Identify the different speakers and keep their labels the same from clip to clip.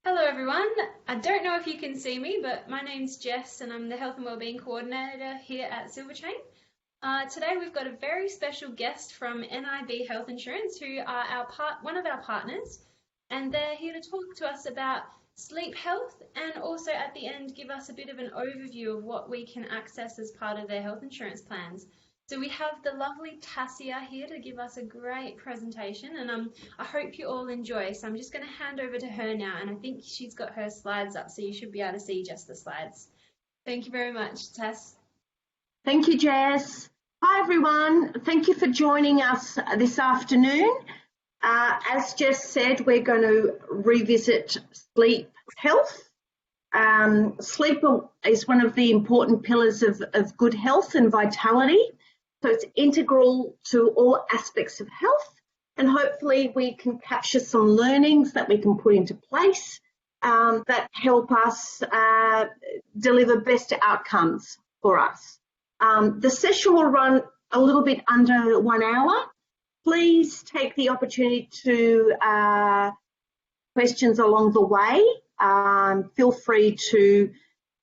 Speaker 1: Hello everyone. I don't know if you can see me, but my name's Jess and I'm the Health and Wellbeing Coordinator here at Silverchain. Today we've got a very special guest from NIB Health Insurance who are one of our partners, and they're here to talk to us about sleep health and also at the end give us a bit of an overview of what we can access as part of their health insurance plans. So we have the lovely Tassia here to give us a great presentation, and I hope you all enjoy. So I'm just going to hand over to her now, and I think she's got her slides up, so you should be able to see just the slides. Thank you very much, Tass.
Speaker 2: Thank you, Jess. Hi, everyone. Thank you for joining us this afternoon. As Jess said, we're going to revisit sleep health. Sleep is one of the important pillars of good health and vitality. So it's integral to all aspects of health, and hopefully we can capture some learnings that we can put into place that help us deliver best outcomes for us. The session will run a little bit under 1 hour. Please take the opportunity to questions along the way. Feel free to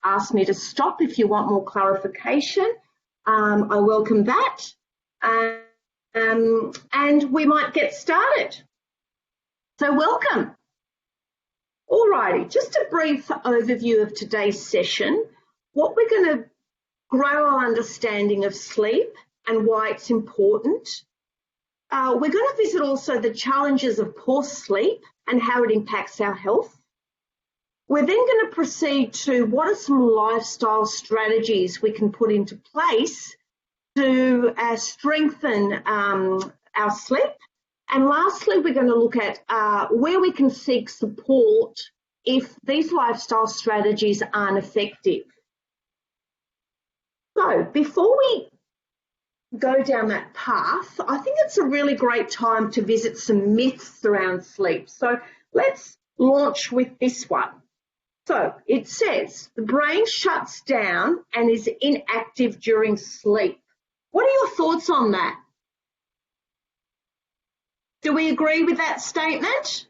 Speaker 2: ask me to stop if you want more clarification. I welcome that. And we might get started. So welcome. All righty, just a brief overview of today's session. What we're going to grow our understanding of sleep and why it's important. We're going to visit also the challenges of poor sleep and how it impacts our health. We're then going to proceed to what are some lifestyle strategies we can put into place to strengthen our sleep. And lastly, we're going to look at where we can seek support if these lifestyle strategies aren't effective. So before we go down that path, I think it's a really great time to visit some myths around sleep. So let's launch with this one. So it says the brain shuts down and is inactive during sleep. What are your thoughts on that? Do we agree with that statement?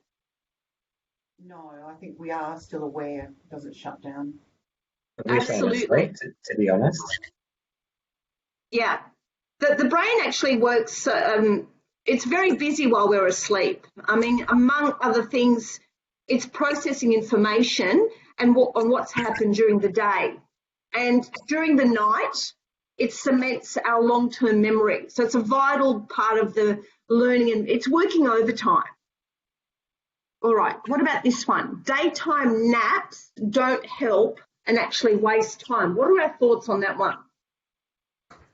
Speaker 3: No, I think we are still aware it doesn't shut down.
Speaker 2: Absolutely.
Speaker 4: To be honest.
Speaker 2: Yeah. The brain actually works, it's very busy while we're asleep. I mean, among other things, it's processing information and on what's happened during the day. And during the night, it cements our long-term memory. So it's a vital part of the learning and it's working overtime. All right, what about this one? Daytime naps don't help and actually waste time. What are our thoughts on that one?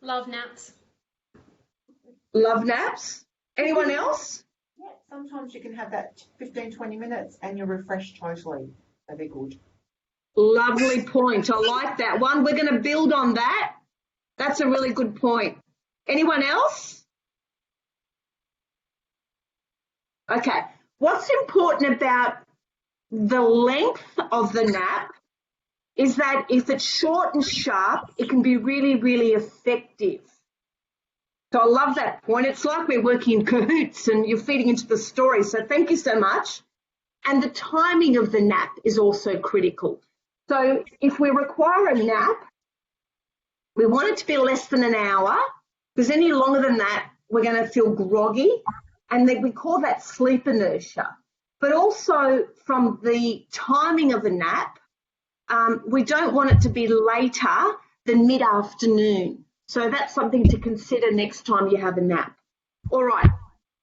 Speaker 1: Love naps.
Speaker 2: Love naps? Anyone else?
Speaker 3: Yeah, sometimes you can have that 15, 20 minutes and you're refreshed totally. That'd be good.
Speaker 2: Lovely point. I like that one. We're going to build on that. That's a really good point. Anyone else? Okay. What's important about the length of the nap is that if it's short and sharp, it can be really, really effective. So I love that point. It's like we're working in cahoots and you're feeding into the story. So thank you so much. And the timing of the nap is also critical. So if we require a nap, we want it to be less than an hour, because any longer than that, we're going to feel groggy. And then we call that sleep inertia. But also from the timing of a nap, we don't want it to be later than mid-afternoon. So that's something to consider next time you have a nap. All right,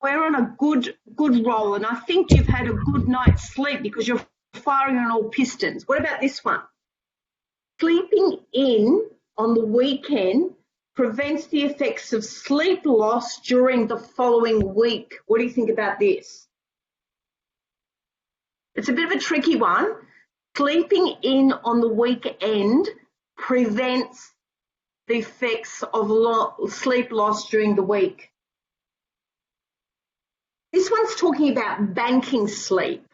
Speaker 2: we're on a good roll, and I think you've had a good night's sleep because you're firing on all pistons. What about this one? Sleeping in on the weekend prevents the effects of sleep loss during the following week. What do you think about this? It's a bit of a tricky one. Sleeping in on the weekend prevents the effects of sleep loss during the week. This one's talking about banking sleep.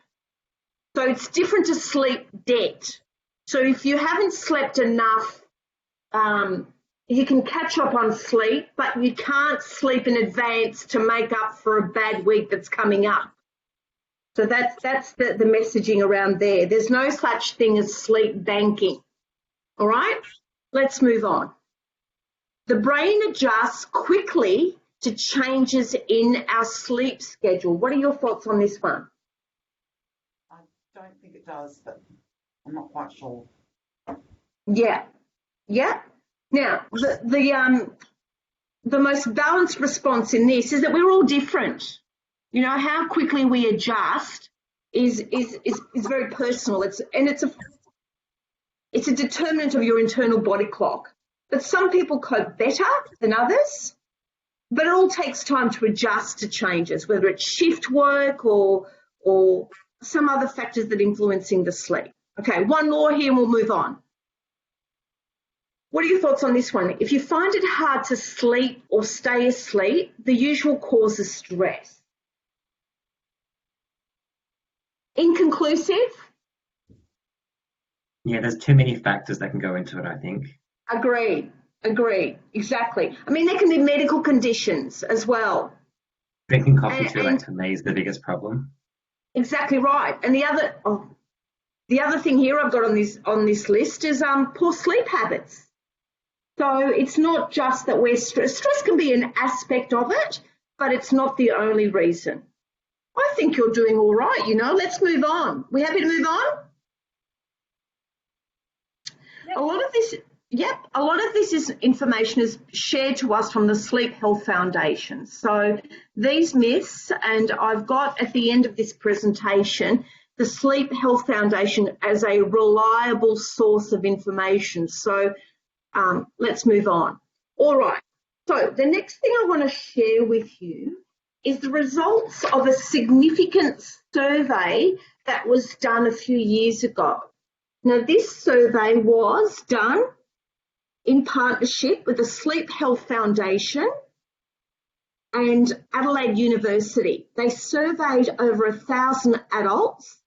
Speaker 2: So it's different to sleep debt. So if you haven't slept enough, you can catch up on sleep, but you can't sleep in advance to make up for a bad week that's coming up. So that's the messaging around there. There's no such thing as sleep banking. All right, let's move on. The brain adjusts quickly to changes in our sleep schedule. What are your thoughts on this one?
Speaker 3: I don't think it does, but I'm not quite sure.
Speaker 2: Yeah. Now, the most balanced response in this is that we're all different. You know, how quickly we adjust is very personal. It's a determinant of your internal body clock. But some people cope better than others, but it all takes time to adjust to changes, whether it's shift work or some other factors that are influencing the sleep. Okay, one more here and we'll move on. What are your thoughts on this one? If you find it hard to sleep or stay asleep, the usual cause is stress. Inconclusive?
Speaker 4: Yeah, there's too many factors that can go into it, I think.
Speaker 2: Agreed, exactly. I mean, there can be medical conditions as well.
Speaker 4: Drinking coffee too late for me is the biggest problem.
Speaker 2: Exactly right. And the other thing here I've got on this list is poor sleep habits. So it's not just that we're stressed. Stress can be an aspect of it, but it's not the only reason. I think you're doing all right, you know. Let's move on. We happy to move on?
Speaker 1: Yep.
Speaker 2: A lot of this information is shared to us from the Sleep Health Foundation. So these myths, and I've got at the end of this presentation, the Sleep Health Foundation as a reliable source of information. So let's move on. All right. So the next thing I want to share with you is the results of a significant survey that was done a few years ago. Now, this survey was done in partnership with the Sleep Health Foundation and Adelaide University. They surveyed over 1,000 adults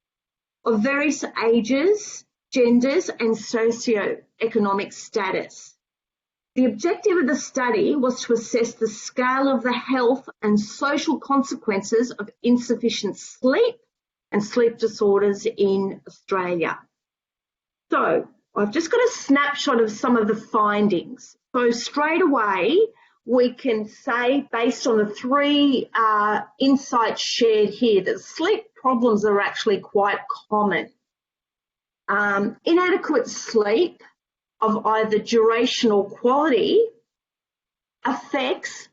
Speaker 2: of various ages, genders, and socioeconomic status. The objective of the study was to assess the scale of the health and social consequences of insufficient sleep and sleep disorders in Australia. So I've just got a snapshot of some of the findings. So straight away, we can say, based on the three insights shared here, that sleep problems are actually quite common. Inadequate sleep of either duration or quality affects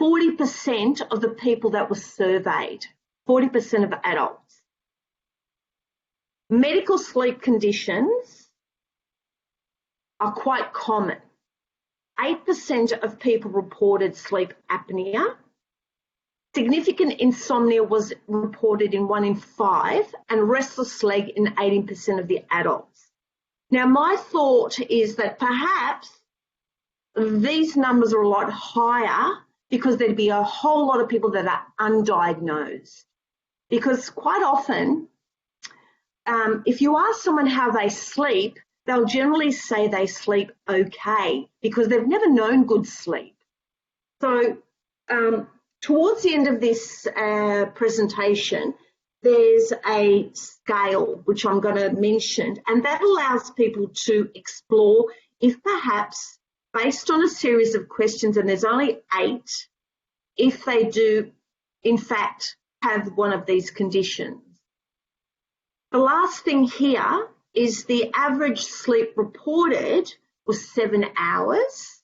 Speaker 2: 40% of the people that were surveyed, 40% of adults. Medical sleep conditions are quite common. 8% of people reported sleep apnea. Significant insomnia was reported in 1 in 5 and restless leg in 18% of the adults. Now, my thought is that perhaps these numbers are a lot higher because there'd be a whole lot of people that are undiagnosed. Because quite often, if you ask someone how they sleep, they'll generally say they sleep okay because they've never known good sleep. So towards the end of this presentation, there's a scale which I'm going to mention, and that allows people to explore if perhaps, based on a series of questions, and there's only 8, if they do, in fact, have one of these conditions. The last thing here is the average sleep reported was 7 hours.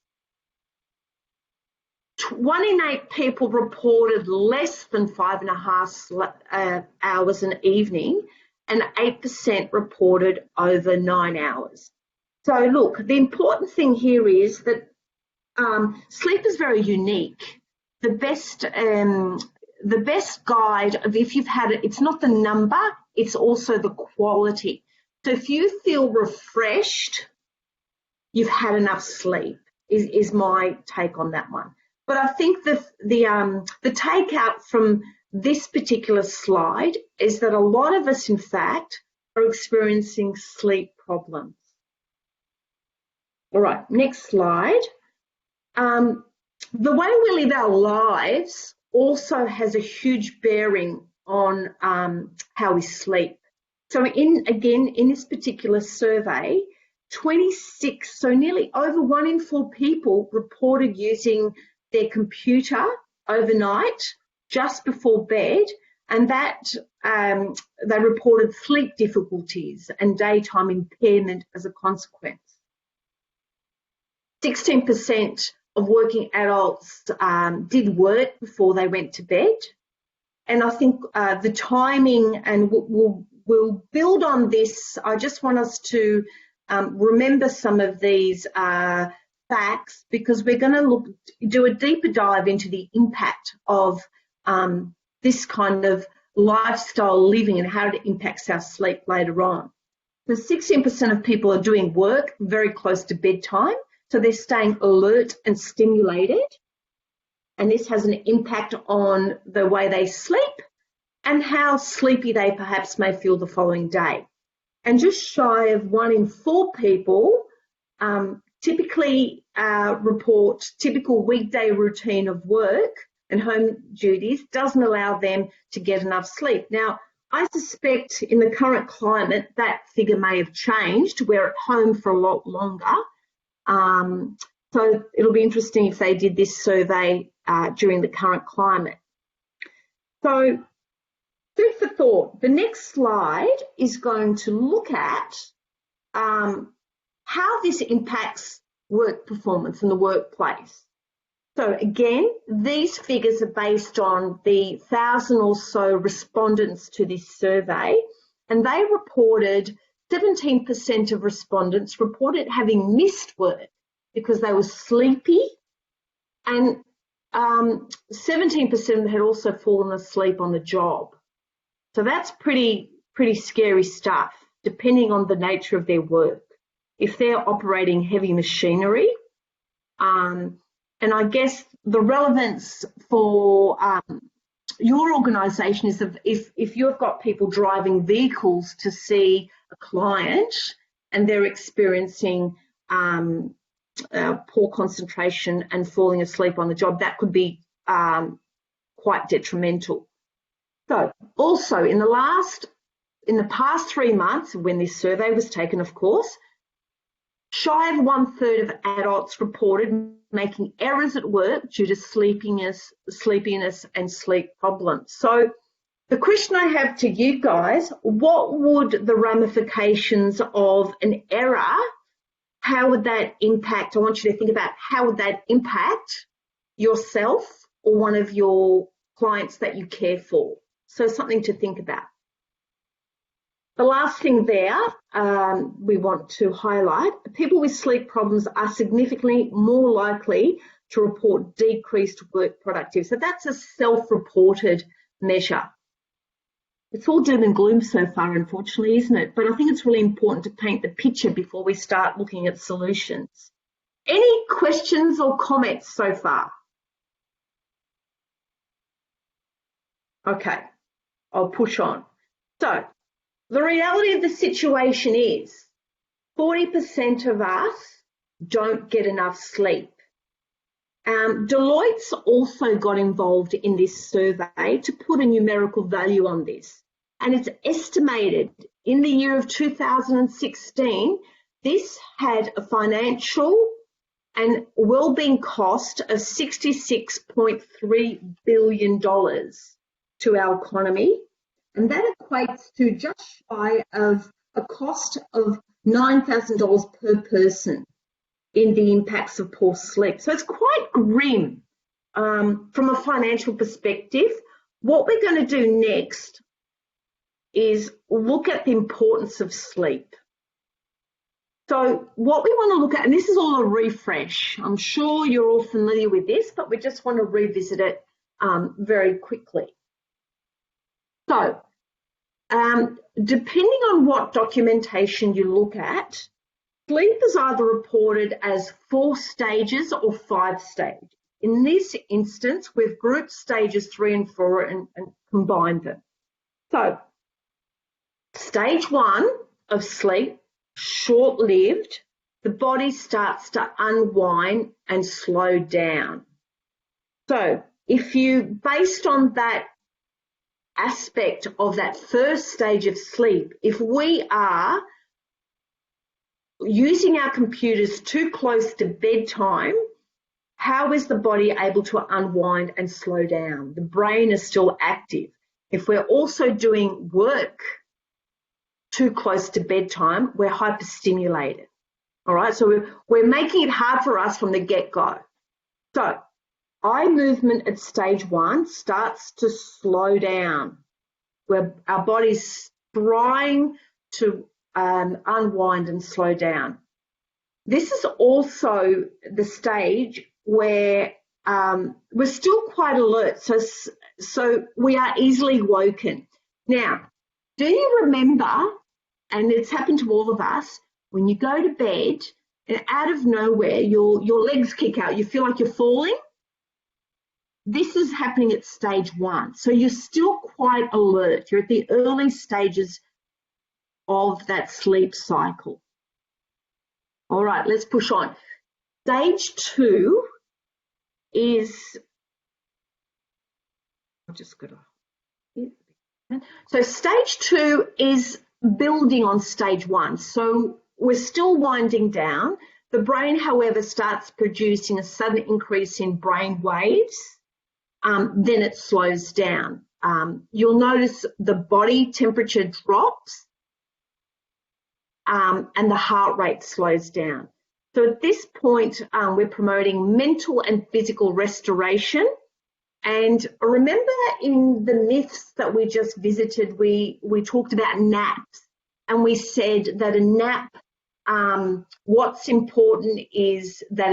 Speaker 2: 1 in 8 people reported less than 5.5 hours an evening, and 8% reported over 9 hours. So look, the important thing here is that sleep is very unique. The best guide of if you've had it, it's not the number, it's also the quality. So if you feel refreshed, you've had enough sleep, is my take on that one. But I think the takeout from this particular slide is that a lot of us, in fact, are experiencing sleep problems. All right, next slide. The way we live our lives also has a huge bearing on how we sleep. So in this particular survey, 26, so nearly over 1 in 4 people reported using their computer overnight just before bed, and that they reported sleep difficulties and daytime impairment as a consequence. 16% of working adults did work before they went to bed. And I think the timing, and we'll build on this. I just want us to remember some of these facts, because we're going to do a deeper dive into the impact of this kind of lifestyle living and how it impacts our sleep later on. So 16% of people are doing work very close to bedtime, so they're staying alert and stimulated, and this has an impact on the way they sleep and how sleepy they perhaps may feel the following day. And just shy of 1 in 4 people typically report typical weekday routine of work and home duties doesn't allow them to get enough sleep. Now, I suspect in the current climate that figure may have changed. We're at home for a lot longer. So it'll be interesting if they did this survey during the current climate. So food for thought. The next slide is going to look at how this impacts work performance in the workplace. So again, these figures are based on the 1,000 or so respondents to this survey, and they reported 17% of respondents reported having missed work because they were sleepy, and 17% had also fallen asleep on the job. So that's pretty scary stuff, depending on the nature of their work. If they're operating heavy machinery, and I guess the relevance for your organisation is if you've got people driving vehicles to see a client and they're experiencing poor concentration and falling asleep on the job, that could be quite detrimental. So also in the past 3 months, when this survey was taken, of course, shy of 1/3 of adults reported making errors at work due to sleepiness and sleep problems. So the question I have to you guys, what would the ramifications of an error, how would that impact? I want you to think about how would that impact yourself or one of your clients that you care for. So something to think about. The last thing there we want to highlight, people with sleep problems are significantly more likely to report decreased work productivity. So that's a self-reported measure. It's all doom and gloom so far, unfortunately, isn't it? But I think it's really important to paint the picture before we start looking at solutions. Any questions or comments so far? Okay, I'll push on. So the reality of the situation is 40% of us don't get enough sleep. Deloitte's also got involved in this survey to put a numerical value on this. And it's estimated in the year of 2016, this had a financial and wellbeing cost of $66.3 billion to our economy. And that equates to just shy of a cost of $9,000 per person in the impacts of poor sleep. So it's quite grim from a financial perspective. What we're going to do next is look at the importance of sleep. So what we want to look at, and this is all a refresh, I'm sure you're all familiar with this, but we just want to revisit it very quickly. So, depending on what documentation you look at, sleep is either reported as 4 stages or 5 stages. In this instance, we've grouped stages 3 and 4 and combined them. So, stage 1 of sleep, short-lived, the body starts to unwind and slow down. So, if you, based on that aspect of that first stage of sleep, if we are using our computers too close to bedtime, how is the body able to unwind and slow down? The brain is still active. If we're also doing work too close to bedtime, we're hyperstimulated. All right, so we're making it hard for us from the get-go. So eye movement at stage 1 starts to slow down, where our body's trying to unwind and slow down. This is also the stage where we're still quite alert, so we are easily woken. Now, do you remember, and it's happened to all of us, when you go to bed and out of nowhere your legs kick out, you feel like you're falling? This is happening at stage 1. So you're still quite alert. You're at the early stages of that sleep cycle. All right, let's push on. Stage 2 is, so stage 2 is building on stage 1. So we're still winding down. The brain, however, starts producing a sudden increase in brain waves. Then it slows down. You'll notice the body temperature drops and the heart rate slows down. So at this point, we're promoting mental and physical restoration. And remember in the myths that we just visited, we talked about naps, and we said that a nap, what's important is that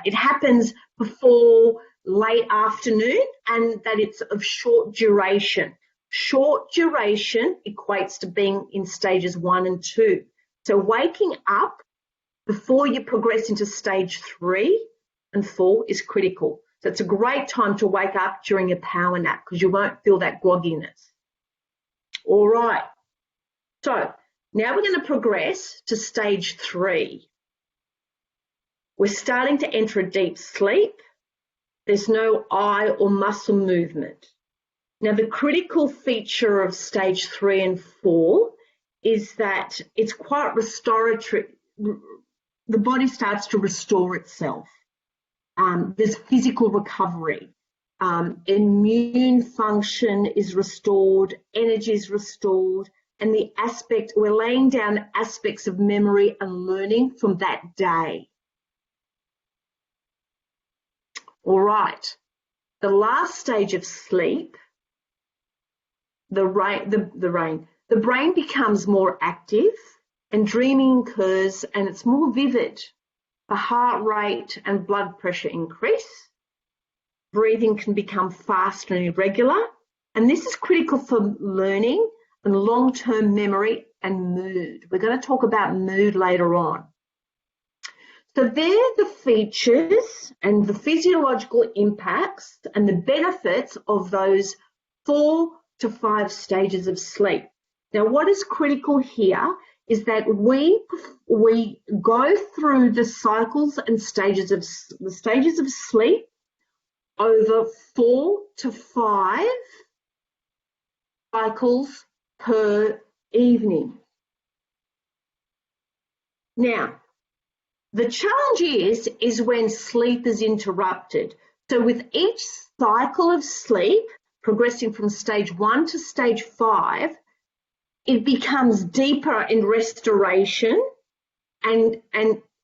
Speaker 2: it happens before late afternoon and that it's of short duration. Short duration equates to being in stages 1 and 2. So waking up before you progress into stage 3 and 4 is critical. So it's a great time to wake up during a power nap because you won't feel that grogginess. All right. So now we're going to progress to stage 3. We're starting to enter a deep sleep. There's no eye or muscle movement. Now, the critical feature of stage 3 and 4 is that it's quite restorative. The body starts to restore itself. There's physical recovery. Immune function is restored, energy is restored, and we're laying down aspects of memory and learning from that day. All right, the last stage of sleep, the brain becomes more active and dreaming occurs and it's more vivid. The heart rate and blood pressure increase. Breathing can become faster and irregular. And this is critical for learning and long-term memory and mood. We're going to talk about mood later on. So they're the features and the physiological impacts and the benefits of those 4 to 5 stages of sleep. Now, what is critical here is that we go through the cycles and stages of sleep over 4 to 5 cycles per evening. Now, the challenge is when sleep is interrupted. So with each cycle of sleep, progressing from stage 1 to stage 5, it becomes deeper in restoration and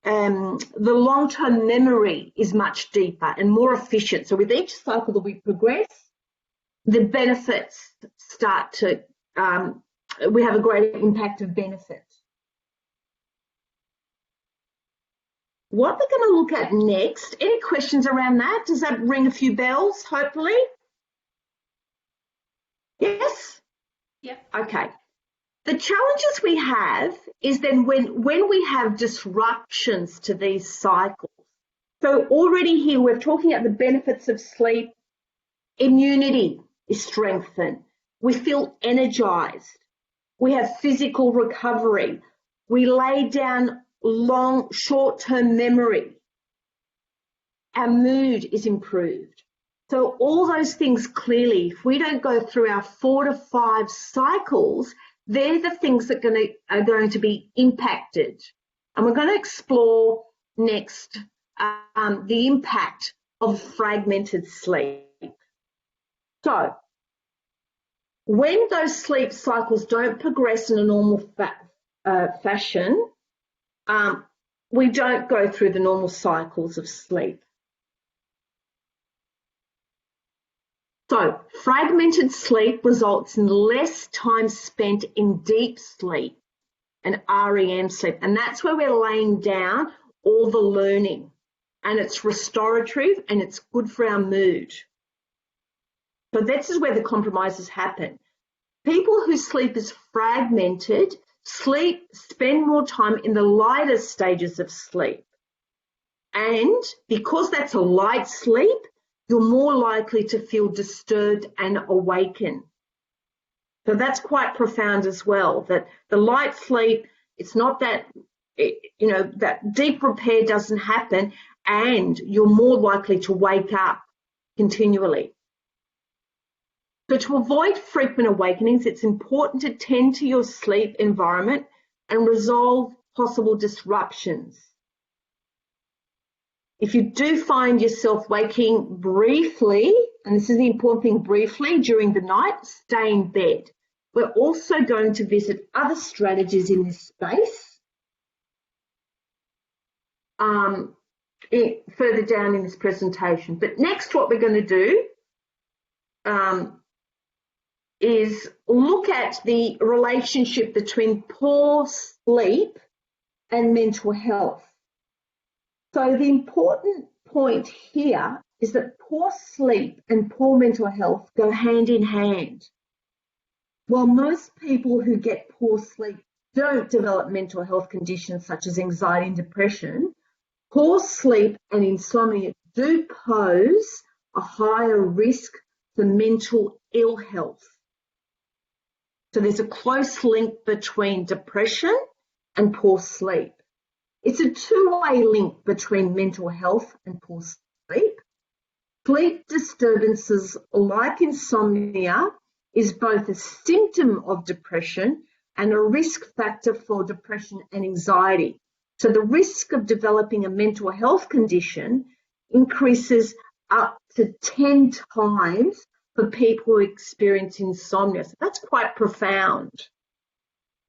Speaker 2: the long-term memory is much deeper and more efficient. So with each cycle that we progress, the benefits start to, we have a greater impact of benefit. What we're going to look at next, any questions around that? Does that ring a few bells, hopefully? Yes?
Speaker 1: Yeah.
Speaker 2: Okay. The challenges we have is then when we have disruptions to these cycles. So already here we're talking about the benefits of sleep. Immunity is strengthened. We feel energized. We have physical recovery. We lay down short-term memory. Our mood is improved. So all those things clearly, if we don't go through our 4 to 5 cycles, they're the things that are going to be impacted. And we're going to explore next the impact of fragmented sleep. So when those sleep cycles don't progress in a normal fashion, we don't go through the normal cycles of sleep. So fragmented sleep results in less time spent in deep sleep and REM sleep. And that's where we're laying down all the learning. And it's restorative and it's good for our mood. So this is where the compromises happen. People whose sleep is fragmented spend more time in the lighter stages of sleep. And because that's a light sleep, you're more likely to feel disturbed and awaken. So that's quite profound as well, that the light sleep, it's not that, that deep repair doesn't happen and you're more likely to wake up continually. So to avoid frequent awakenings, it's important to tend to your sleep environment and resolve possible disruptions. If you do find yourself waking briefly, and this is the important thing, briefly during the night, stay in bed. We're also going to visit other strategies in this space further down in this presentation. But next what we're going to do is look at the relationship between poor sleep and mental health. So the important point here is that poor sleep and poor mental health go hand in hand. While most people who get poor sleep don't develop mental health conditions such as anxiety and depression, poor sleep and insomnia do pose a higher risk for mental ill health. So there's a close link between depression and poor sleep. It's a two-way link between mental health and poor sleep. Sleep disturbances like insomnia is both a symptom of depression and a risk factor for depression and anxiety. So the risk of developing a mental health condition increases up to 10 times for people who experience insomnia. So that's quite profound.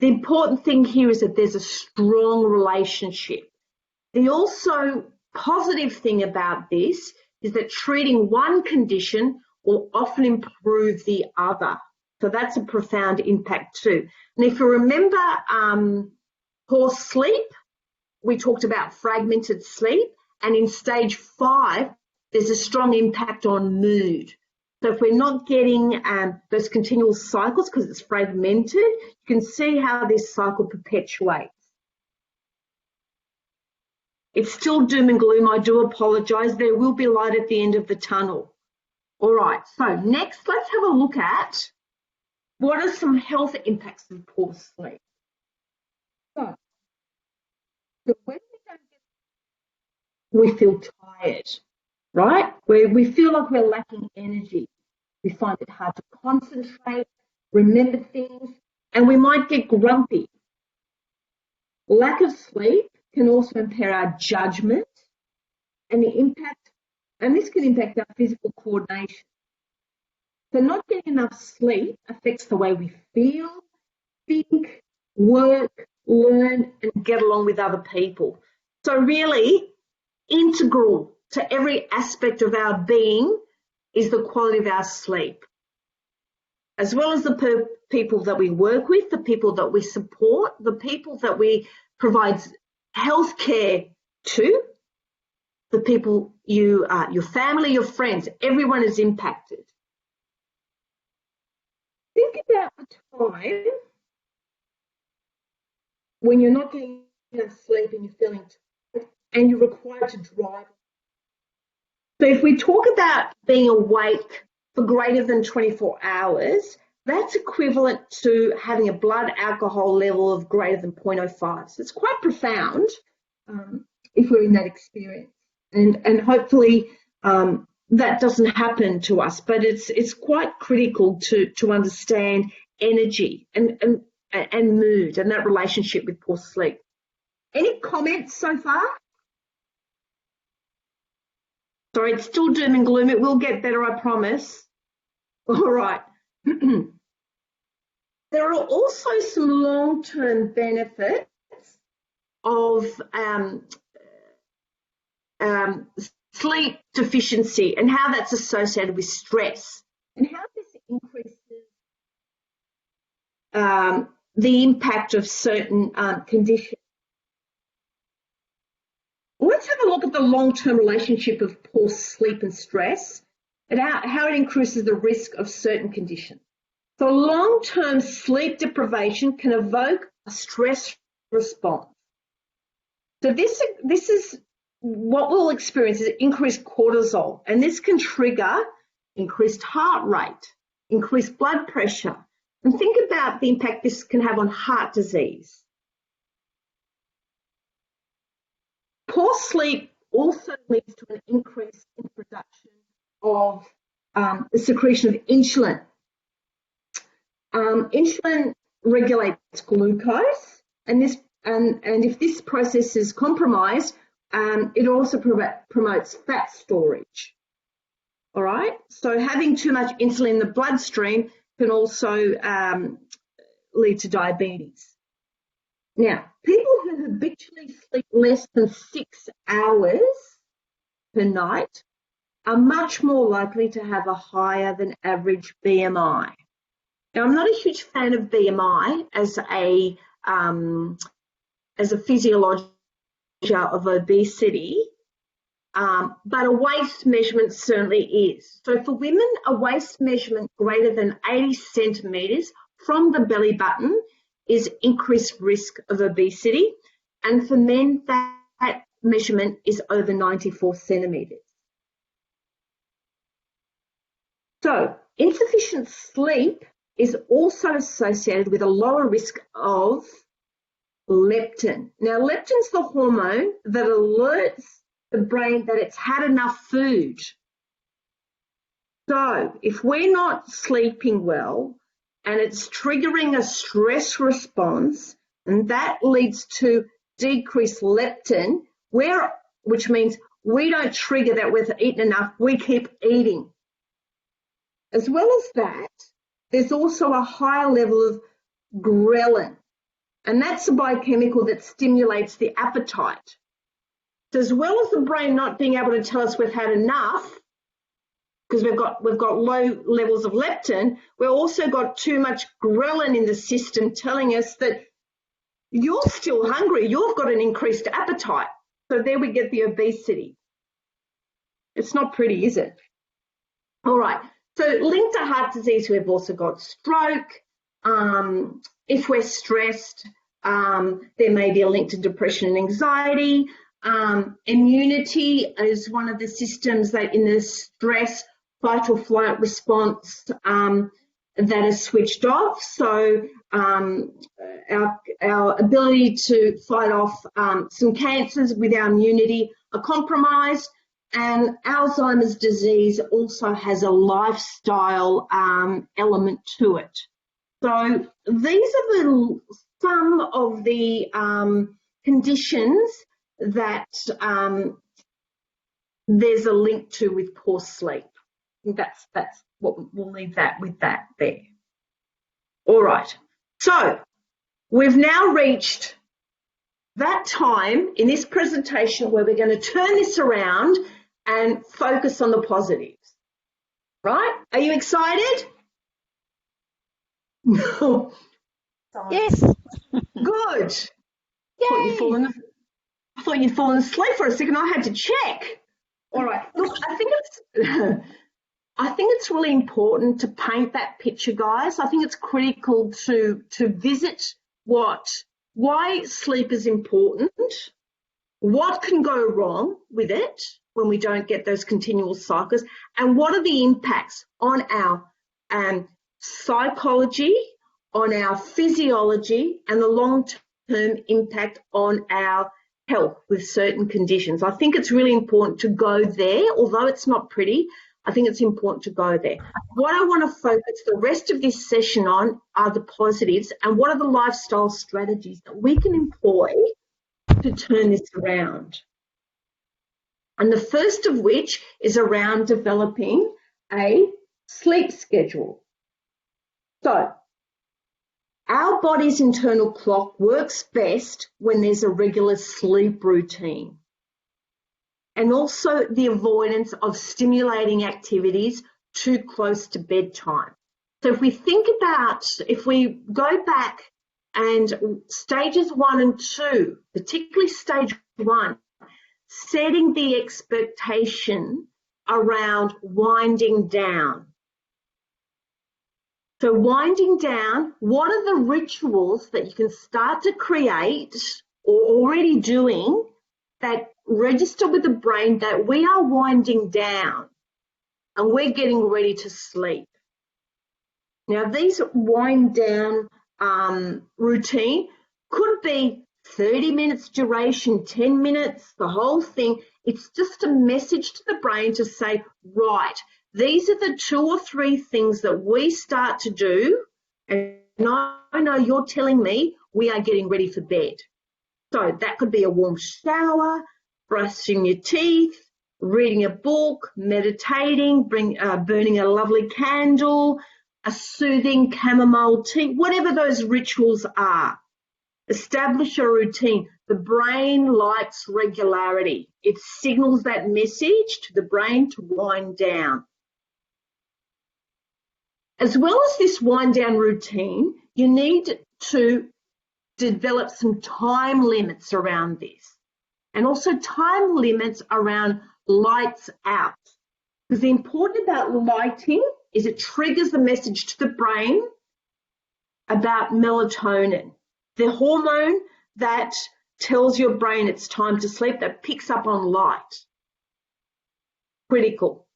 Speaker 2: The important thing here is that there's a strong relationship. The also positive thing about this is that treating one condition will often improve the other. So that's a profound impact too. And if you remember poor sleep, we talked about fragmented sleep, and in stage 5, there's a strong impact on mood. So if we're not getting those continual cycles because it's fragmented, you can see how this cycle perpetuates. It's still doom and gloom. I do apologise. There will be light at the end of the tunnel. All right, so next let's have a look at what are some health impacts of poor sleep. So when we feel tired, right? We feel like we're lacking energy. We find it hard to concentrate, remember things, and we might get grumpy. Lack of sleep can also impair our judgment and this can impact our physical coordination. So not getting enough sleep affects the way we feel, think, work, learn, and get along with other people. So really integral to every aspect of our being is the quality of our sleep, as well as the people that we work with, the people that we support, the people that we provide health care to, the people your family, your friends, everyone is impacted. Think about the time when you're not getting enough sleep and you're feeling tired and you're required to drive. So if we talk about being awake for greater than 24 hours, that's equivalent to having a blood alcohol level of greater than 0.05. So it's quite profound if we're in that experience. And hopefully that doesn't happen to us, but it's quite critical to understand energy and mood and that relationship with poor sleep. Any comments so far? Sorry, it's still doom and gloom. It will get better, I promise. All right. There are also some long-term benefits of sleep deficiency and how that's associated with stress and how this increases the impact of certain conditions. Let's have a look at the long-term relationship of poor sleep and stress and how it increases the risk of certain conditions. So long-term sleep deprivation can evoke a stress response. So this is what we'll experience is increased cortisol, and this can trigger increased heart rate, increased blood pressure. And think about the impact this can have on heart disease. Poor sleep also leads to an increase in production of the secretion of insulin. Insulin regulates glucose, and if this process is compromised, it also promotes fat storage. All right, so having too much insulin in the bloodstream can also lead to diabetes. Now, people who habitually sleep less than 6 hours per night are much more likely to have a higher than average BMI. Now, I'm not a huge fan of BMI as a physiology of obesity, but a waist measurement certainly is. So for women, a waist measurement greater than 80 centimetres from the belly button is increased risk of obesity, and for men, that measurement is over 94 centimetres. So insufficient sleep is also associated with a lower risk of leptin. Now, leptin's the hormone that alerts the brain that it's had enough food. So if we're not sleeping well and it's triggering a stress response, and that leads to decreased leptin, which means we don't trigger that we've eaten enough, we keep eating. As well as that, there's also a higher level of ghrelin, and that's a biochemical that stimulates the appetite. So as well as the brain not being able to tell us we've had enough, because we've got low levels of leptin, we've also got too much ghrelin in the system telling us that you're still hungry, you've got an increased appetite. So there we get the obesity. It's not pretty, is it? All right, so linked to heart disease, we've also got stroke. If we're stressed, there may be a link to depression and anxiety. Immunity is one of the systems that in the stress fight or flight response that is switched off. So our ability to fight off some cancers with our immunity are compromised. And Alzheimer's disease also has a lifestyle element to it. So these are some of the conditions that there's a link to with poor sleep. That's what we'll leave that with that there. All right. So we've now reached that time in this presentation where we're going to turn this around and focus on the positives. Right? Are you excited?
Speaker 5: Yes.
Speaker 2: Good.
Speaker 5: Yay.
Speaker 2: I thought you'd fallen asleep for a second. I had to check. All right. Look, I think it's really important to paint that picture, guys. I think it's critical to visit why sleep is important, what can go wrong with it when we don't get those continual cycles, and what are the impacts on our psychology, on our physiology, and the long-term impact on our help with certain conditions. I think it's really important to go there, although it's not pretty. I think it's important to go there. What I want to focus the rest of this session on are the positives and what are the lifestyle strategies that we can employ to turn this around. And the first of which is around developing a sleep schedule. So, our body's internal clock works best when there's a regular sleep routine, and also the avoidance of stimulating activities too close to bedtime. So if we go back and stages 1 and 2, particularly stage 1, setting the expectation around winding down. So winding down, what are the rituals that you can start to create or already doing that register with the brain that we are winding down and we're getting ready to sleep? Now, these wind down routine could be 30 minutes duration, 10 minutes, the whole thing. It's just a message to the brain to say, right, these are the 2 or 3 things that we start to do, and I know you're telling me we are getting ready for bed. So that could be a warm shower, brushing your teeth, reading a book, meditating, burning a lovely candle, a soothing chamomile tea, whatever those rituals are. Establish a routine. The brain likes regularity. It signals that message to the brain to wind down. As well as this wind down routine, you need to develop some time limits around this, and also time limits around lights out. Because the important about lighting is it triggers the message to the brain about melatonin, the hormone that tells your brain it's time to sleep, that picks up on light. Critical.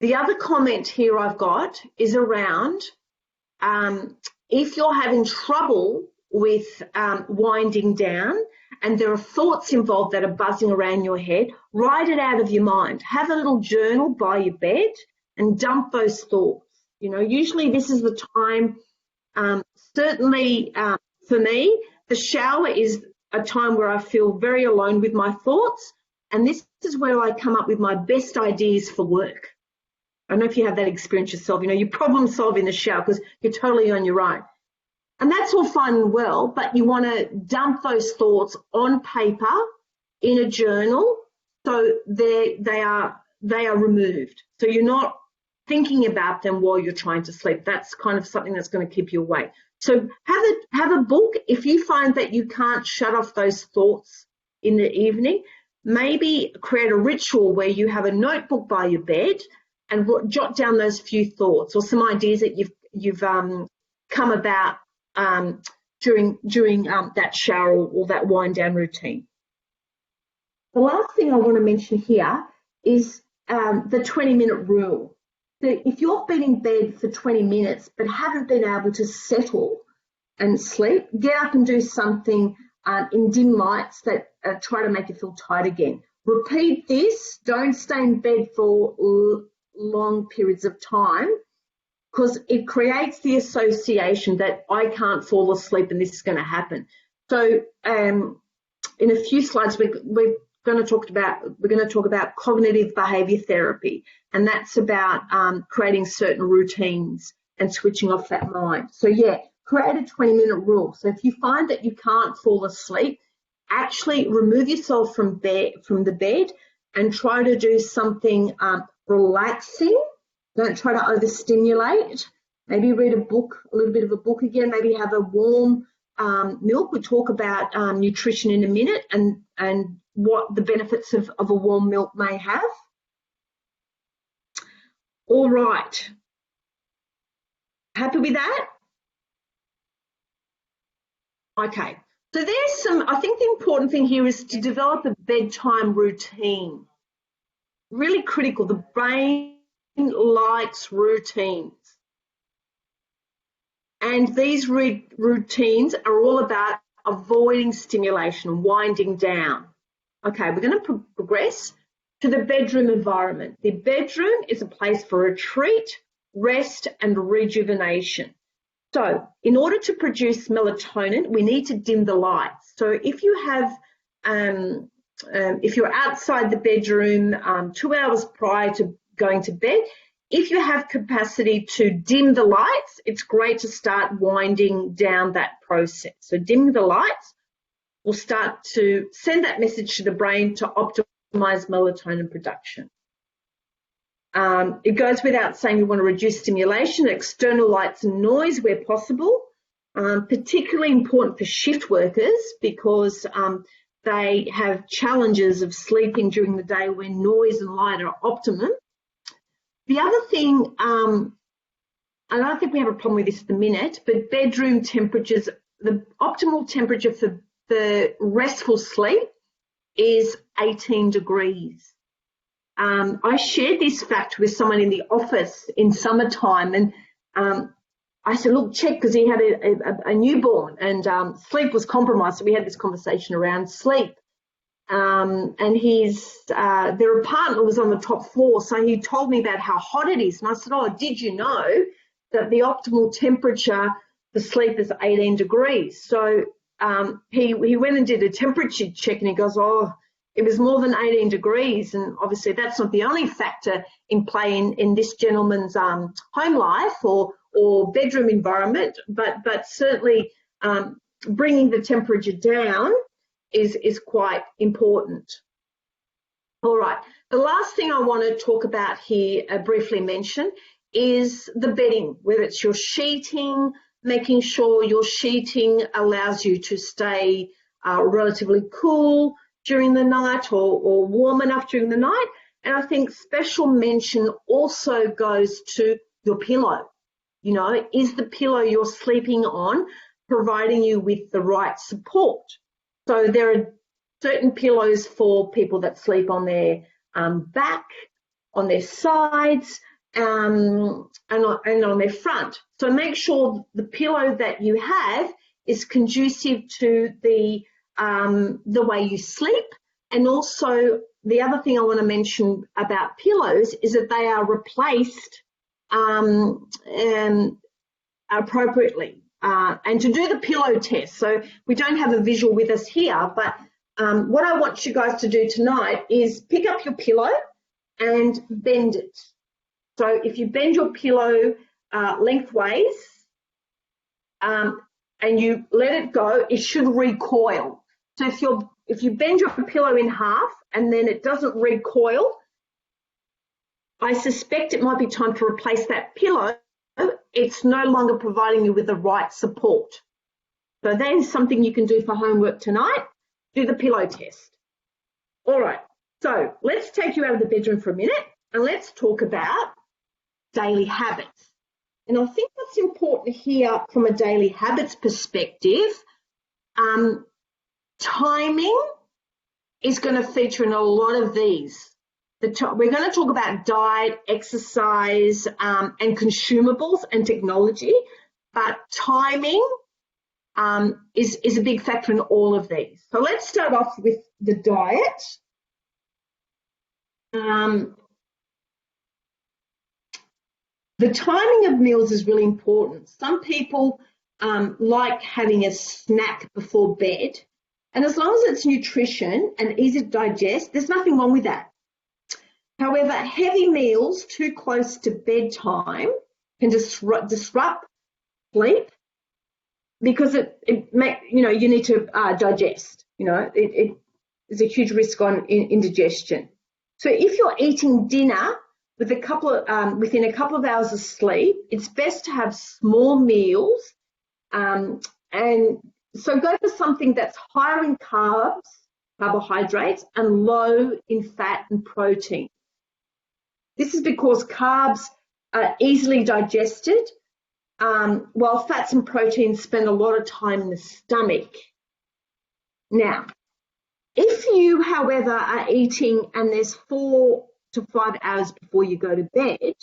Speaker 2: The other comment here I've got is around if you're having trouble with winding down and there are thoughts involved that are buzzing around your head, write it out of your mind. Have a little journal by your bed and dump those thoughts. You know, usually this is the time, certainly for me, the shower is a time where I feel very alone with my thoughts, and this is where I come up with my best ideas for work. I don't know if you have that experience yourself. You know, you problem solve in the shower because you're totally on your own. And that's all fine and well, but you want to dump those thoughts on paper in a journal so they are removed. So you're not thinking about them while you're trying to sleep. That's kind of something that's going to keep you awake. So have a book. If you find that you can't shut off those thoughts in the evening, maybe create a ritual where you have a notebook by your bed and jot down those few thoughts or some ideas that you've come about during that shower or that wind down routine. The last thing I want to mention here is the 20-minute rule. So if you've been in bed for 20 minutes but haven't been able to settle and sleep, get up and do something in dim lights that try to make you feel tired again. Repeat this. Don't stay in bed for long periods of time, because it creates the association that I can't fall asleep and this is going to happen. So in a few slides we're going to talk about cognitive behaviour therapy, and that's about creating certain routines and switching off that mind. So yeah, create a 20-minute rule. So if you find that you can't fall asleep, actually remove yourself from the bed and try to do something relaxing. Don't try to overstimulate. Maybe read a book, a little bit of a book again. Maybe have a warm milk. We'll talk about nutrition in a minute and what the benefits of a warm milk may have. All right. Happy with that? Okay. So I think the important thing here is to develop a bedtime routine. Really critical. The brain likes routines. And these routines are all about avoiding stimulation, winding down. Okay, we're going to progress to the bedroom environment. The bedroom is a place for retreat, rest, and rejuvenation. So in order to produce melatonin, we need to dim the lights. So if you have, if you're outside the bedroom 2 hours prior to going to bed, if you have capacity to dim the lights, it's great to start winding down that process. So dimming the lights will start to send that message to the brain to optimize melatonin production. It goes without saying you want to reduce stimulation, external lights and noise where possible, particularly important for shift workers because they have challenges of sleeping during the day when noise and light are optimum. The other thing, I don't think we have a problem with this at the minute, but bedroom temperatures, the optimal temperature for the restful sleep is 18 degrees. I shared this fact with someone in the office in summertime, and I said, look, check, because he had a newborn and sleep was compromised. So we had this conversation around sleep. And their apartment was on the top floor, so he told me about how hot it is. And I said, oh, did you know that the optimal temperature for sleep is 18 degrees? So he went and did a temperature check, and he goes, oh, it was more than 18 degrees. And obviously that's not the only factor in play in this gentleman's home life or bedroom environment, but certainly bringing the temperature down is quite important. All right, the last thing I want to talk about here, briefly mention, is the bedding, whether it's your sheeting, making sure your sheeting allows you to stay relatively cool during the night or warm enough during the night. And I think special mention also goes to your pillow. You know, is the pillow you're sleeping on providing you with the right support? So there are certain pillows for people that sleep on their back, on their sides, and on their front. So make sure the pillow that you have is conducive to the way you sleep. And also the other thing I want to mention about pillows is that they are replaced appropriately. And to do the pillow test, so we don't have a visual with us here, but what I want you guys to do tonight is pick up your pillow and bend it. So if you bend your pillow lengthways and you let it go, it should recoil. So if you bend your pillow in half and then it doesn't recoil, I suspect it might be time to replace that pillow. It's no longer providing you with the right support. So that is something you can do for homework tonight. Do the pillow test. All right, so let's take you out of the bedroom for a minute and let's talk about daily habits. And I think what's important here from a daily habits perspective, timing is going to feature in a lot of these. We're going to talk about diet, exercise, and consumables and technology, but timing is a big factor in all of these. So let's start off with the diet. The timing of meals is really important. Some people like having a snack before bed, and as long as it's nutrition and easy to digest, there's nothing wrong with that. However, heavy meals too close to bedtime can disrupt sleep because you need to digest. It is a huge risk on indigestion. So if you're eating dinner within a couple of hours of sleep, it's best to have small meals, and so go for something that's higher in carbs, carbohydrates, and low in fat and protein. This is because carbs are easily digested, while fats and proteins spend a lot of time in the stomach. Now, if you, however, are eating and there's 4 to 5 hours before you go to bed,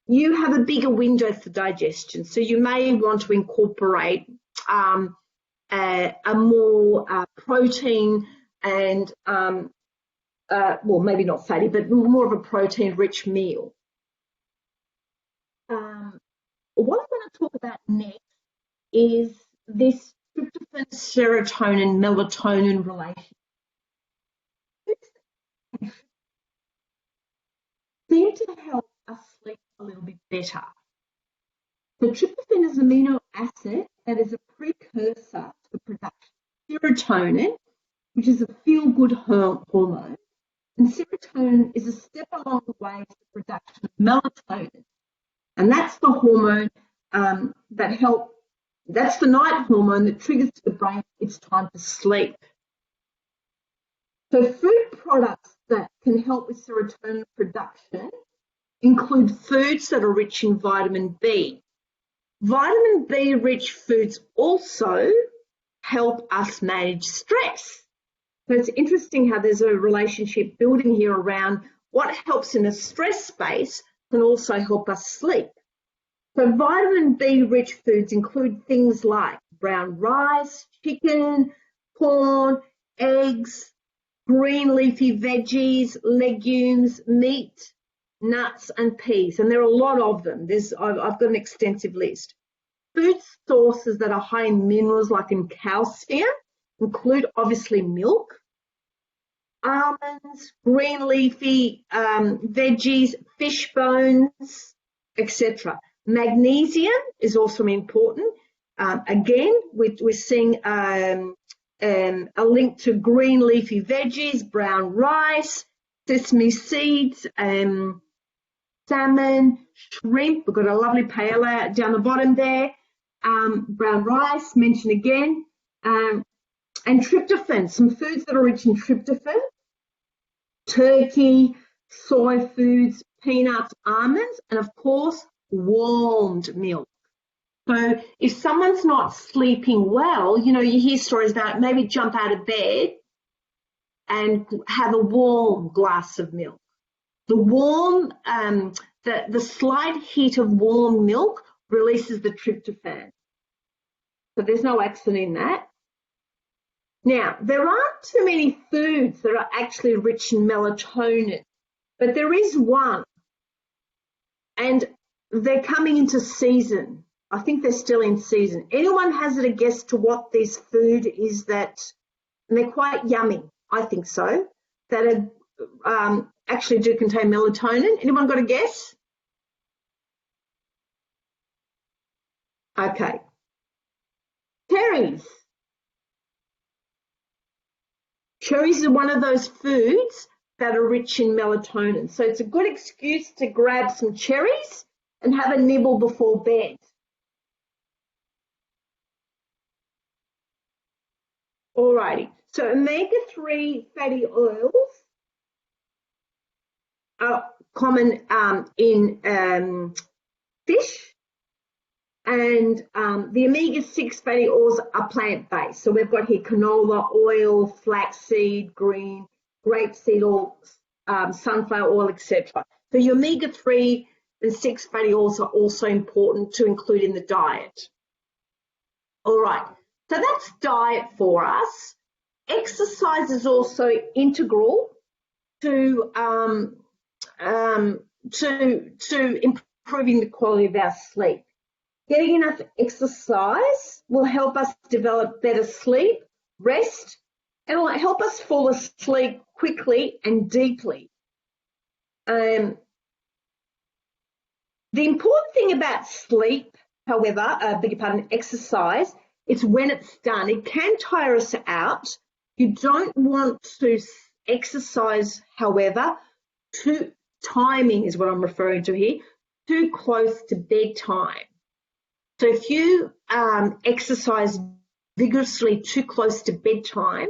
Speaker 2: you have a bigger window for digestion. So you may want to incorporate a more protein and, well, maybe not fatty, but more of a protein-rich meal. What I want to talk about next is this tryptophan, serotonin, melatonin relation. Seem to help us sleep a little bit better. The tryptophan is an amino acid that is a precursor to the production of serotonin, which is a feel-good hormone, and serotonin is a step along the way to the production of melatonin, and that's the hormone that's the night hormone that triggers to the brain it's time to sleep. So food products that can help with serotonin production include foods that are rich in vitamin B. Vitamin B rich foods also help us manage stress. So it's interesting how there's a relationship building here around what helps in a stress space can also help us sleep. So vitamin B rich foods include things like brown rice, chicken, corn, eggs, green leafy veggies, legumes, meat, nuts and peas, and there are a lot of them. I've got an extensive list. Food sources that are high in minerals like in calcium include obviously milk, almonds, green leafy veggies, fish bones, etc. Magnesium is also important. Again, we're seeing a link to green leafy veggies, brown rice, sesame seeds, salmon, shrimp. We've got a lovely paella down the bottom there. Brown rice, mentioned again. And tryptophan, some foods that are rich in tryptophan: turkey, soy foods, peanuts, almonds, and of course, warmed milk. So if someone's not sleeping well, you hear stories about maybe jump out of bed and have a warm glass of milk. The warm, the slight heat of warm milk releases the tryptophan. So there's no accident in that. Now, there aren't too many foods that are actually rich in melatonin, but there is one, and they're coming into season. I think they're still in season. Anyone hazard a guess to what this food is and they're quite yummy, I think so, that are, actually do contain melatonin? Anyone got a guess? Okay. Cherries. Cherries are one of those foods that are rich in melatonin. So it's a good excuse to grab some cherries and have a nibble before bed. Alrighty, so omega-3 fatty oils are common in fish, and the omega-6 fatty oils are plant-based. So we've got here canola oil, flaxseed, grapeseed oil, sunflower oil, etc. So your omega-3 and 6 fatty oils are also important to include in the diet. All right. So that's diet for us. Exercise is also integral to improving the quality of our sleep. Getting enough exercise will help us develop better sleep, rest, and will help us fall asleep quickly and deeply. The important thing about sleep, however, exercise, it's when it's done. It can tire us out. You don't want to exercise, however, timing is what I'm referring to here, too close to bedtime. So if you exercise vigorously too close to bedtime,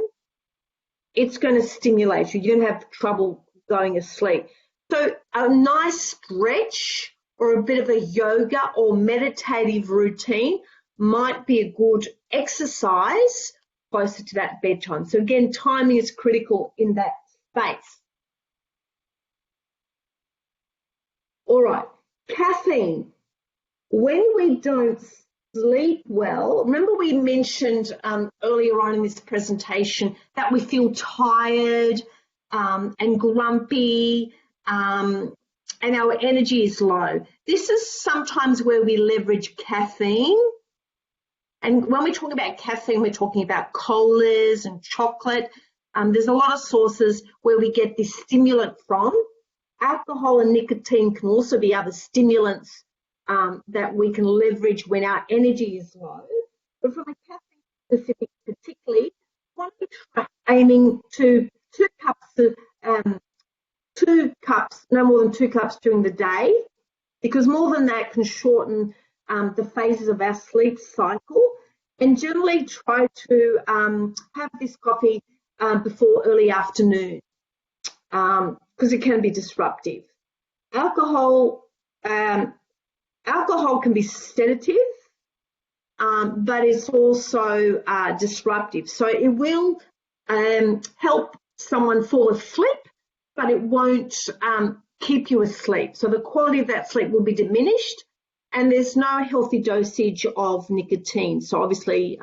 Speaker 2: it's going to stimulate you. You're going to have trouble going to sleep. So a nice stretch or a bit of a yoga or meditative routine might be a good exercise closer to that bedtime. So again, timing is critical in that space. All right, caffeine. When we don't sleep well, remember we mentioned earlier on in this presentation that we feel tired and grumpy and our energy is low. This is sometimes where we leverage caffeine. And when we're talking about caffeine, we're talking about colas and chocolate. There's a lot of sources where we get this stimulant from. Alcohol and nicotine can also be other stimulants that we can leverage when our energy is low. But from a caffeine specific particularly, why don't we try aiming to 2 cups, no more than 2 cups during the day, because more than that can shorten the phases of our sleep cycle. And generally try to have this coffee before early afternoon because it can be disruptive. Alcohol can be sedative, but it's also disruptive. So it will help someone fall asleep, but it won't keep you asleep. So the quality of that sleep will be diminished, and there's no healthy dosage of nicotine. So obviously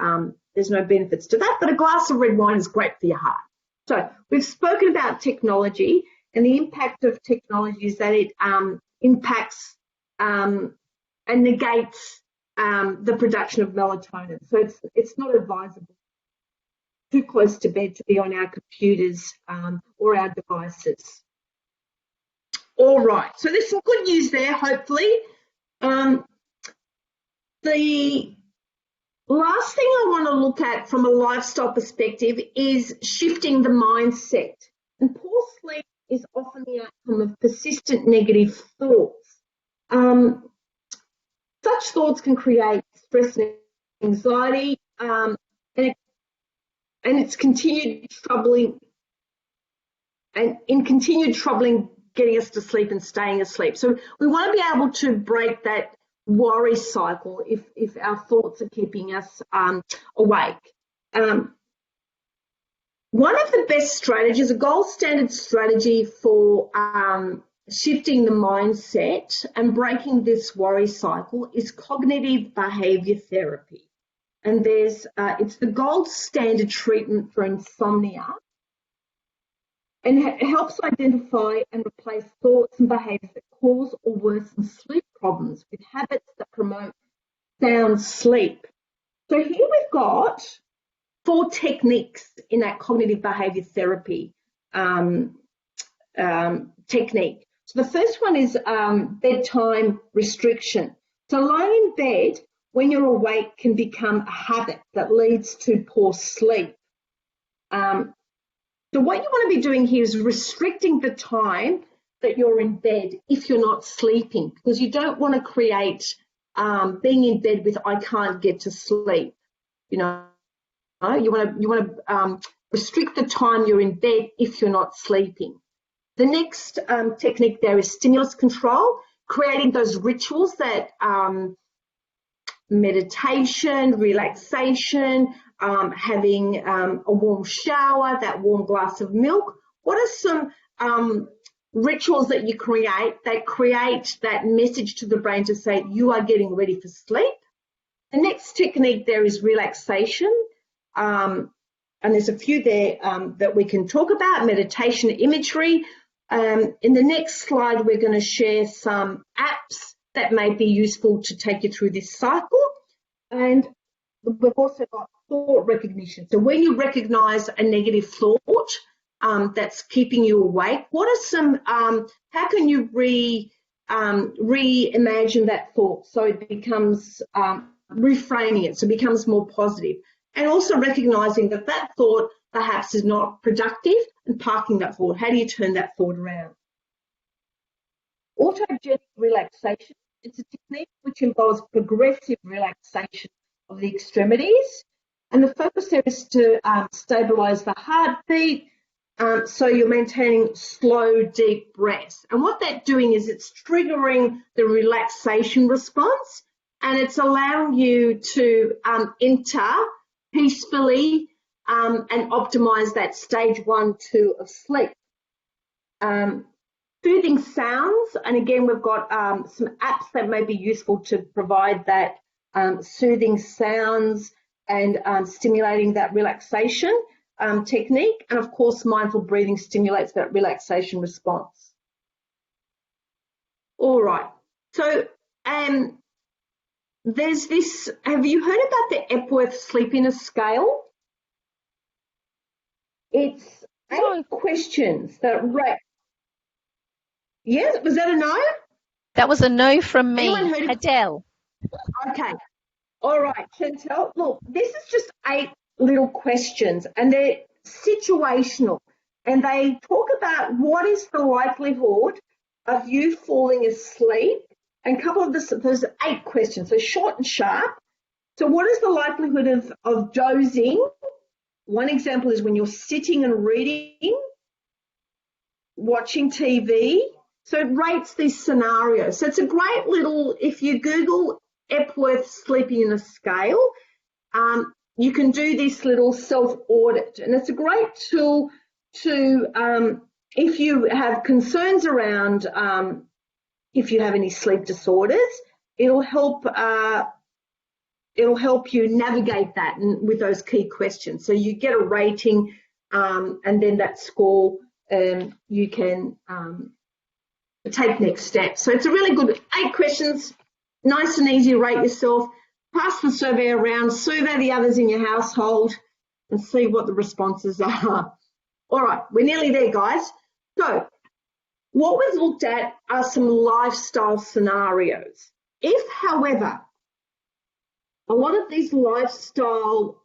Speaker 2: there's no benefits to that, but a glass of red wine is great for your heart. So we've spoken about technology, and the impact of technology is that it impacts and negates the production of melatonin. So it's not advisable too close to bed to be on our computers or our devices. All right, so there's some good news there, hopefully. The last thing I want to look at from a lifestyle perspective is shifting the mindset. And poor sleep is often the outcome of persistent negative thoughts. Such thoughts can create stress and anxiety, and it's continued troubling getting us to sleep and staying asleep. So we want to be able to break that worry cycle if our thoughts are keeping us awake. One of the best strategies, a gold standard strategy for shifting the mindset and breaking this worry cycle is cognitive behavior therapy. And it's the gold standard treatment for insomnia. And it helps identify and replace thoughts and behaviours that cause or worsen sleep problems with habits that promote sound sleep. So here we've got 4 techniques in that cognitive behaviour therapy technique. So the first one is bedtime restriction. So lying in bed when you're awake can become a habit that leads to poor sleep. So what you want to be doing here is restricting the time that you're in bed if you're not sleeping, because you don't want to create being in bed with I can't get to sleep. You want to restrict the time you're in bed if you're not sleeping. The next technique there is stimulus control, creating those rituals that meditation, relaxation, having a warm shower, that warm glass of milk. What are some rituals that you create that message to the brain to say you are getting ready for sleep? The next technique there is relaxation, and there's a few there that we can talk about, meditation imagery. In the next slide, we're going to share some apps that may be useful to take you through this cycle. And we've also got thought recognition. So when you recognise a negative thought that's keeping you awake, what are some, how can you reimagine that thought so it becomes, reframing it so it becomes more positive? And also recognising that that thought perhaps is not productive and parking that thought. How do you turn that thought around? Autogenic relaxation. It's a technique which involves progressive relaxation of the extremities. And the focus there is to stabilise the heartbeat, so you're maintaining slow, deep breaths. And what that's doing is it's triggering the relaxation response, and it's allowing you to enter peacefully and optimise that stage 1, 2 of sleep. Soothing sounds, and again we've got some apps that may be useful to provide that soothing sounds and stimulating that relaxation technique. And of course, mindful breathing stimulates that relaxation response. All right. So there's this, have you heard about the Epworth Sleepiness Scale? It's 8 questions that rate. Yes, was that a no?
Speaker 5: That was a no from me.
Speaker 2: Anyone heard of
Speaker 5: Adele.
Speaker 2: Okay. All right, Chantel. Look, this is just 8 little questions, and they're situational, and they talk about what is the likelihood of you falling asleep. And a couple of there's 8 questions, so short and sharp. So what is the likelihood of dozing? One example is when you're sitting and reading, watching TV. So it rates these scenarios. So it's a great little, if you Google Epworth Sleepiness Scale, you can do this little self-audit. And it's a great tool to, if you have concerns around, if you have any sleep disorders, it'll help you navigate that with those key questions. So you get a rating, and then that score, you can take next steps. So it's a really good 8 questions, nice and easy to rate yourself. Pass the survey around, survey the others in your household, and see what the responses are. All right, we're nearly there, guys. So what we've looked at are some lifestyle scenarios. If, however, a lot of these lifestyle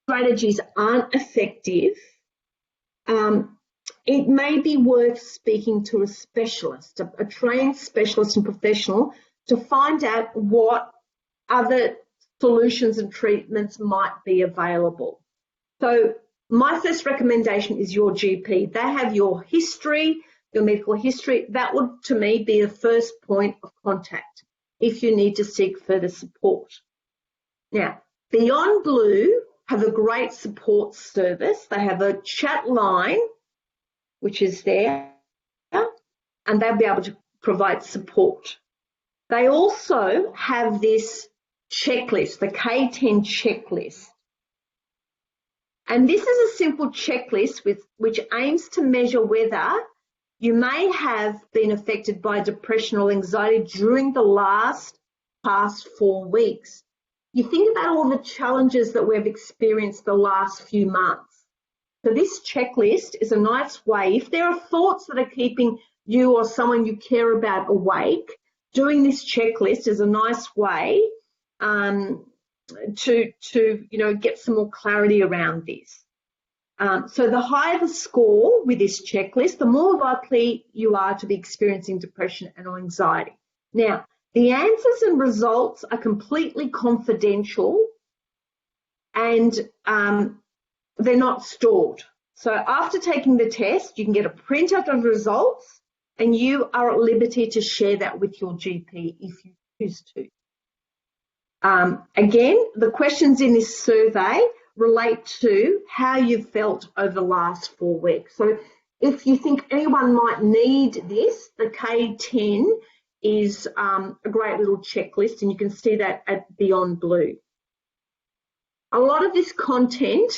Speaker 2: strategies aren't effective, it may be worth speaking to a specialist, a trained specialist and professional, to find out what other solutions and treatments might be available. So my first recommendation is your GP. They have your history, your medical history. That would, to me, be the first point of contact if you need to seek further support. Now, Beyond Blue have a great support service. They have a chat line, which is there, and they'll be able to provide support. They also have this checklist, the K10 checklist. And this is a simple checklist which aims to measure whether you may have been affected by depression or anxiety during the past 4 weeks. You think about all the challenges that we've experienced the last few months. So this checklist is a nice way, if there are thoughts that are keeping you or someone you care about awake, doing this checklist is a nice way to get some more clarity around this. So the higher the score with this checklist, the more likely you are to be experiencing depression and anxiety. Now, the answers and results are completely confidential, and they're not stored. So after taking the test, you can get a printout of the results, and you are at liberty to share that with your GP if you choose to. Again, the questions in this survey relate to how you've felt over the last 4 weeks. So if you think anyone might need this, the K10 is a great little checklist, and you can see that at Beyond Blue. A lot of this content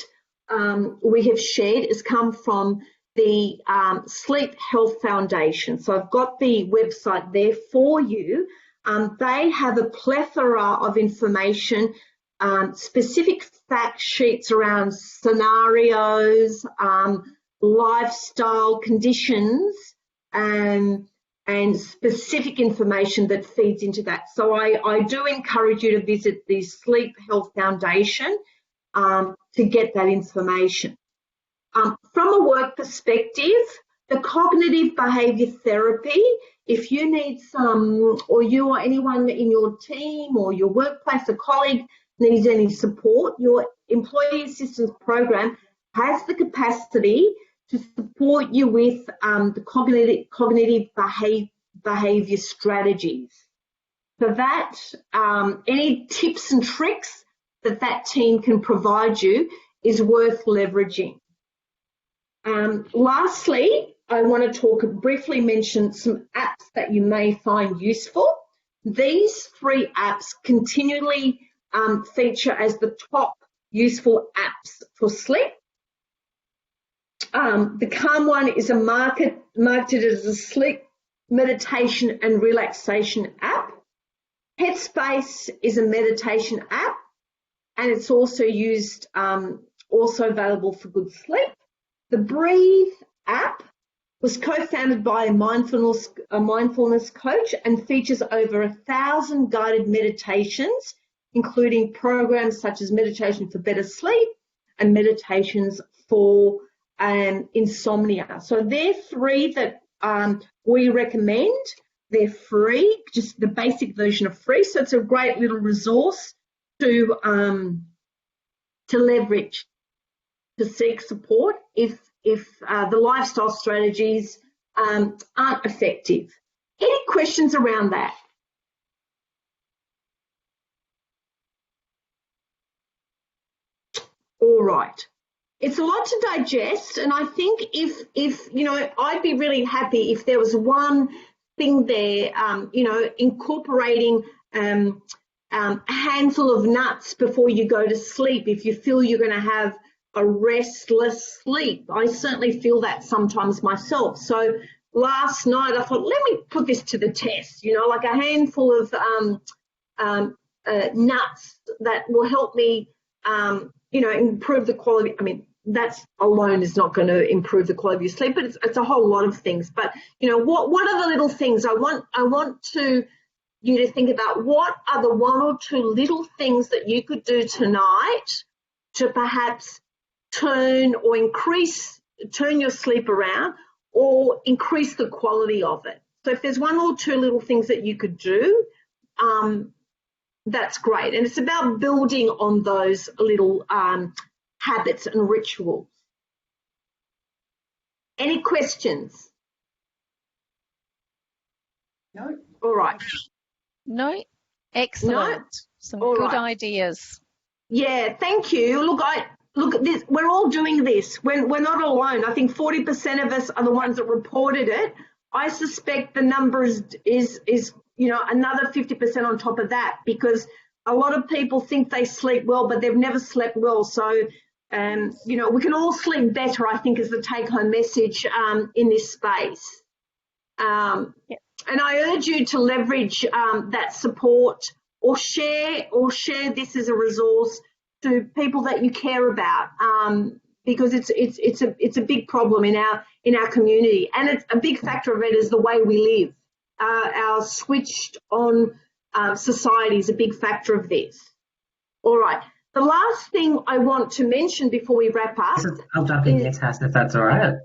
Speaker 2: we have shared has come from the Sleep Health Foundation. So I've got the website there for you. They have a plethora of information, specific fact sheets around scenarios, lifestyle conditions, and specific information that feeds into that. So I do encourage you to visit the Sleep Health Foundation to get that information. From a work perspective, the cognitive behaviour therapy, if you need some, or you or anyone in your team or your workplace, a colleague needs any support, your employee assistance program has the capacity to support you with the cognitive behaviour strategies. So that any tips and tricks that team can provide you is worth leveraging. Lastly, I want to briefly mention some apps that you may find useful. these three apps continually feature as the top useful apps for sleep. The Calm one is marketed as a sleep, meditation and relaxation app. Headspace is a meditation app, and it's also used, also available for good sleep. The Breathe app was co-founded by a mindfulness coach and features over 1,000 guided meditations, including programs such as meditation for better sleep and meditations for insomnia. So they're three that we recommend. They're free, just the basic version of free. So it's a great little resource to leverage to seek support if the lifestyle strategies aren't effective. Any questions around that? All right. It's a lot to digest, and I think if you know, I'd be really happy if there was one thing there, you know, incorporating a handful of nuts before you go to sleep if you feel you're going to have a restless sleep. I certainly feel that sometimes myself. So last night I thought, let me put this to the test, you know, like a handful of nuts that will help me, you know, improve the quality. I mean, that's alone is not going to improve the quality of your sleep, but it's a whole lot of things. But, you know, what are the little things I want you to think about? What are the one or two little things that you could do tonight to perhaps turn your sleep around or increase the quality of it? So if there's one or two little things that you could do, that's great. And it's about building on those little habits and rituals. Any questions?
Speaker 3: No.
Speaker 2: All right.
Speaker 5: No? Excellent.
Speaker 2: No?
Speaker 5: Some
Speaker 2: All
Speaker 5: good
Speaker 2: right.
Speaker 5: ideas.
Speaker 2: Yeah, thank you. Look at this. We're all doing this. We're not alone. I think 40% of us are the ones that reported it. I suspect the number is you know, another 50% on top of that, because a lot of people think they sleep well, but they've never slept well. So, you know, we can all sleep better, I think, is the take-home message in this space. And I urge you to leverage that support, or share this as a resource to people that you care about, because it's a big problem in our community, and it's a big factor of it is the way we live. Our switched on society is a big factor of this. All right. The last thing I want to mention before we wrap up.
Speaker 4: I'll jump in here, Tass, if that's all right.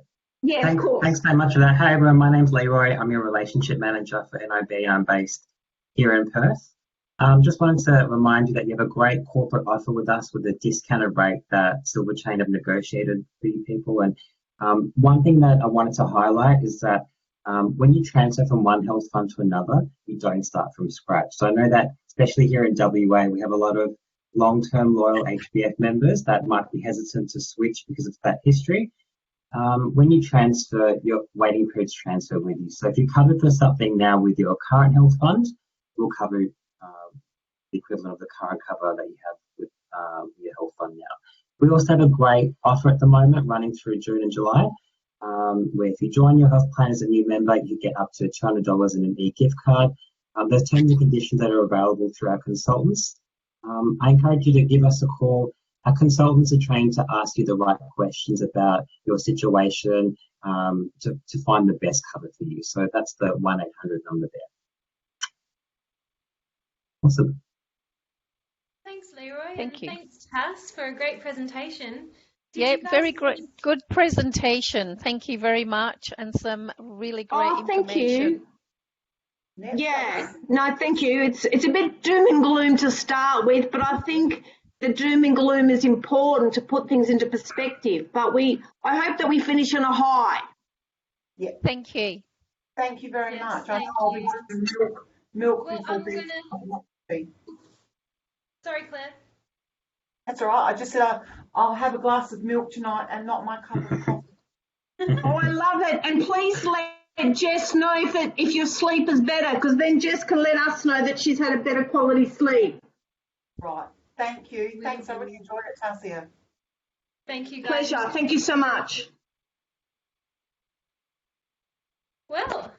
Speaker 2: Yeah, of course.
Speaker 4: Thanks so much for that. Hi, everyone. My name's Leroy. I'm your relationship manager for NIB. I'm based here in Perth. Just wanted to remind you that you have a great corporate offer with us with a discounted rate that Silver Chain have negotiated for you people. And one thing that I wanted to highlight is that when you transfer from one health fund to another, you don't start from scratch. So I know that especially here in WA, we have a lot of long-term loyal HBF members that might be hesitant to switch because of that history. When you transfer, your waiting periods transfer with you. So if you cover for something now with your current health fund, we'll cover the equivalent of the current cover that you have with your health fund now. We also have a great offer at the moment running through June and July, where if you join your health plan as a new member, you get up to $200 in an e-gift card. There's terms and conditions that are available through our consultants. I encourage you to give us a call. Our consultants are trained to ask you the right questions about your situation to find the best cover for you. So that's the 1-800 number there. Awesome.
Speaker 1: Thanks, Leroy.
Speaker 5: Thank you.
Speaker 1: Thanks, Tass, for a great presentation.
Speaker 5: Yeah, very great. Good presentation. Thank you very much, and some really great information.
Speaker 2: Thank you. Yeah, no, thank you. It's a bit doom and gloom to start with, but I think the doom and gloom is important to put things into perspective. But I hope that we finish on a high.
Speaker 3: Yeah.
Speaker 5: Thank you.
Speaker 3: Thank you very
Speaker 1: Yes,
Speaker 3: much. I
Speaker 1: thank
Speaker 3: know I'll be
Speaker 1: you.
Speaker 3: drinking milk
Speaker 1: Well,
Speaker 3: before
Speaker 1: I'm
Speaker 3: bed.
Speaker 1: Sorry, Claire.
Speaker 3: That's all right. I just said I'll have a glass of milk tonight and not my cup of coffee.
Speaker 2: Oh, I love it. And please let Jess know if your sleep is better, because then Jess can let us know that she's had a better quality sleep.
Speaker 3: Right. Thank you. Thanks. I really enjoyed it, Tasia.
Speaker 1: Thank you, guys.
Speaker 2: Pleasure. Thank you so much.
Speaker 1: Well,